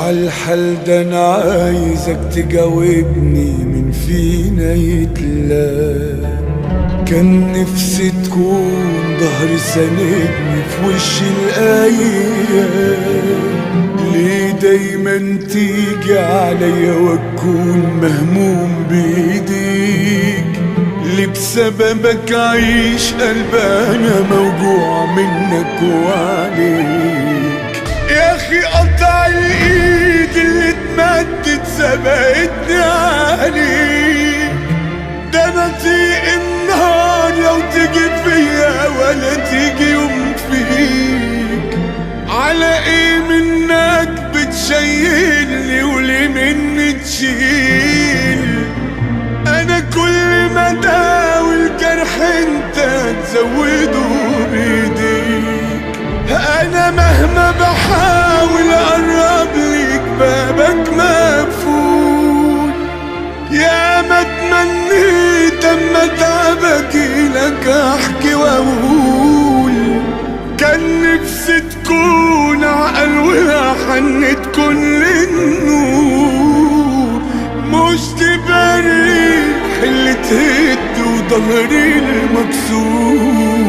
عالحال ده انا عايزك تجاوبني من فينا يتلام. كان نفسي تكون ظهري ساندني في وش الايام. ليه دايما تيجي عليا واكون مهموم بايديك؟ ليه بسببك عيش قلبي انا موجوع منك وعليك؟ يا اخي قطع الايد اللي اتمدت سبقتني عليك. ده انا طيق النهار لو تيجي فيا ولا تيجي يوم فيك. على ايه منك بتشيلني وليه مني تشيل؟ انا كل ما داوي الجرح انت تزوده بايديك. انا مهما بحاول اقرب ليك بابك مقفول. يا ما تمنيت اما اتعبك لك احكي واقول. كان نفسي تكون عقل ولا حن تكون للنور. مش تبريح اللي تهد وضهري المكسور.